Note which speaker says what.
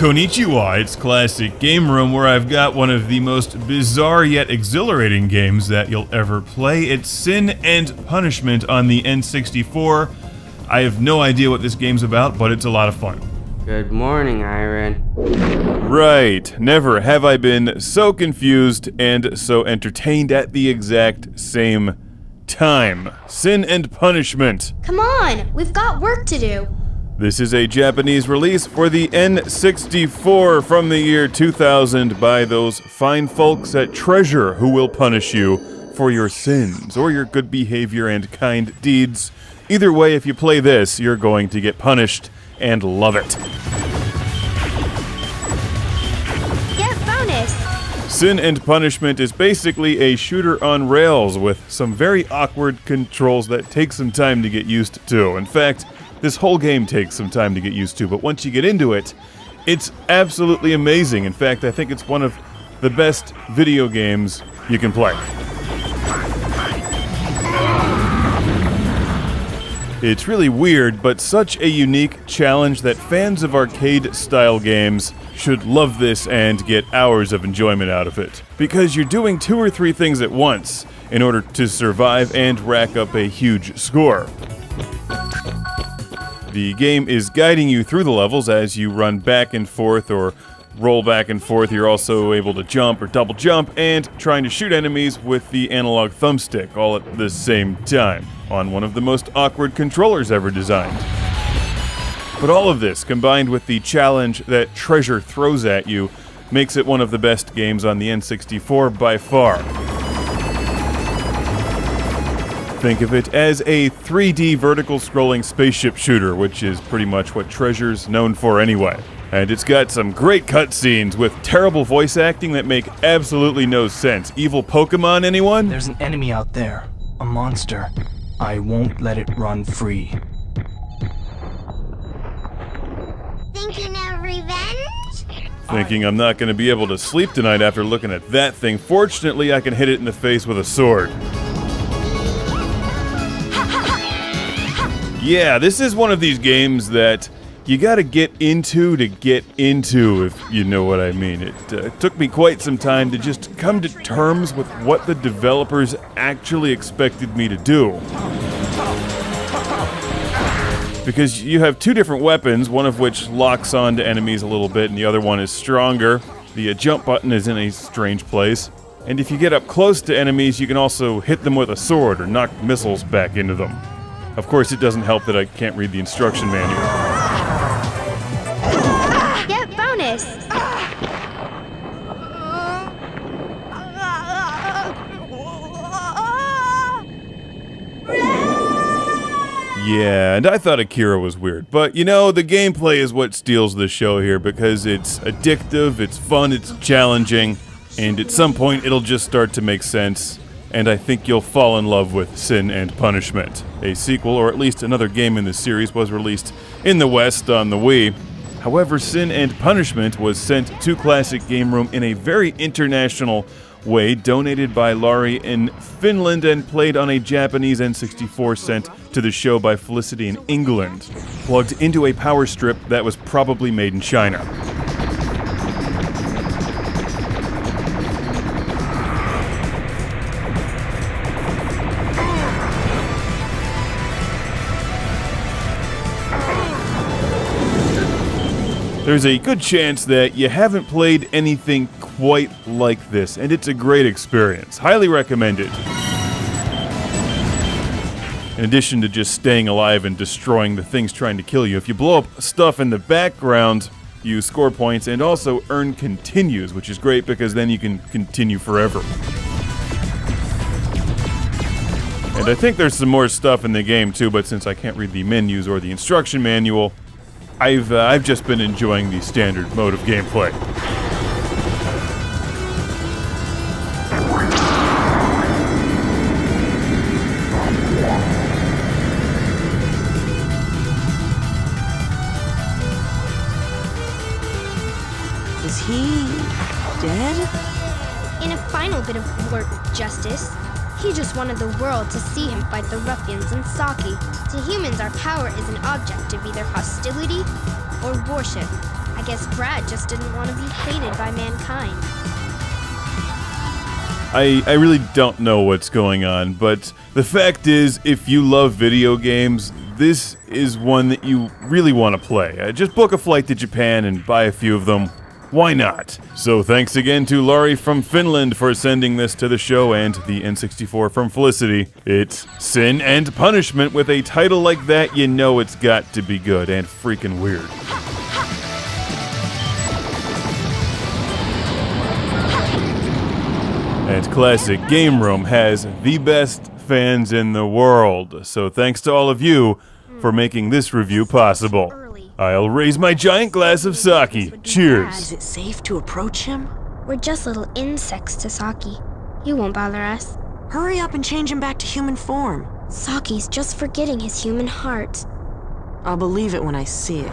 Speaker 1: Konnichiwa, it's Classic Game Room, where I've got one of the most bizarre yet exhilarating games that you'll ever play. It's Sin and Punishment on the N64. I have no idea what this game's about, but it's a lot of fun.
Speaker 2: Good morning, Iron.
Speaker 1: Right, never have I been so confused and so entertained at the exact same time. Sin and Punishment.
Speaker 3: Come on, we've got work to do.
Speaker 1: This is a Japanese release for the N64 from the year 2000 by those fine folks at Treasure who will punish you for your sins or your good behavior and kind deeds. Either way, if you play this, you're going to get punished and love it.
Speaker 3: Get bonus!
Speaker 1: Sin and Punishment is basically a shooter on rails with some very awkward controls that take some time to get used to. In fact, this whole game takes some time to get used to, but once you get into it, it's absolutely amazing. In fact, I think it's one of the best video games you can play. It's really weird, but such a unique challenge that fans of arcade-style games should love this and get hours of enjoyment out of it. Because you're doing 2 or 3 things at once in order to survive and rack up a huge score. The game is guiding you through the levels as you run back and forth or roll back and forth. You're also able to jump or double jump and trying to shoot enemies with the analog thumbstick all at the same time on one of the most awkward controllers ever designed. But all of this, combined with the challenge that Treasure throws at you, makes it one of the best games on the N64 by far. Think of it as a 3D vertical scrolling spaceship shooter, which is pretty much what Treasure's known for anyway. And it's got some great cutscenes with terrible voice acting that make absolutely no sense. Evil Pokemon, anyone?
Speaker 4: There's an enemy out there. A monster. I won't let it run free.
Speaker 3: Thinking of revenge?
Speaker 1: Thinking I'm not going to be able to sleep tonight after looking at that thing. Fortunately, I can hit it in the face with a sword. Yeah, this is one of these games that you gotta get into to get into, if you know what I mean. It took me quite some time to just come to terms with what the developers actually expected me to do. Because you have 2 different weapons, one of which locks onto enemies a little bit and the other one is stronger. The jump button is in a strange place. And if you get up close to enemies, you can also hit them with a sword or knock missiles back into them. Of course, it doesn't help that I can't read the instruction manual.
Speaker 3: Get bonus!
Speaker 1: Yeah, and I thought Akira was weird. But, you know, the gameplay is what steals the show here because it's addictive, it's fun, it's challenging, and at some point it'll just start to make sense. And I think you'll fall in love with Sin and Punishment. A sequel, or at least another game in the series, was released in the West on the Wii. However, Sin and Punishment was sent to Classic Game Room in a very international way, donated by Laurie in Finland and played on a Japanese N64 sent to the show by Felicity in England, plugged into a power strip that was probably made in China. There's a good chance that you haven't played anything quite like this, and it's a great experience. Highly recommended. In addition to just staying alive and destroying the things trying to kill you, if you blow up stuff in the background, you score points and also earn continues, which is great because then you can continue forever. And I think there's some more stuff in the game too, but since I can't read the menus or the instruction manual, I've just been enjoying the standard mode of gameplay.
Speaker 5: Is he dead?
Speaker 3: In a final bit of work, Justice, he just wanted the world to see him fight the ruffians in Saki. To humans, our power is an object of either hostility or worship. I I guess Brad just didn't want to be hated by mankind.
Speaker 1: I really don't know what's going on, but the fact is, if you love video games, this is one that you really want to play. Just book a flight to Japan and buy a few of them. Why not? So thanks again to Laurie from Finland for sending this to the show, and the N64 from Felicity. It's Sin and Punishment. With a title like that, you know it's got to be good and freaking weird. And Classic Game Room has the best fans in the world, so thanks to all of you for making this review possible. I'll raise my giant glass of sake. Cheers.
Speaker 5: Is it safe to approach him?
Speaker 3: We're just little insects to Saki. He won't bother us.
Speaker 5: Hurry up and change him back to human form.
Speaker 3: Saki's just forgetting his human heart.
Speaker 5: I'll believe it when I see it.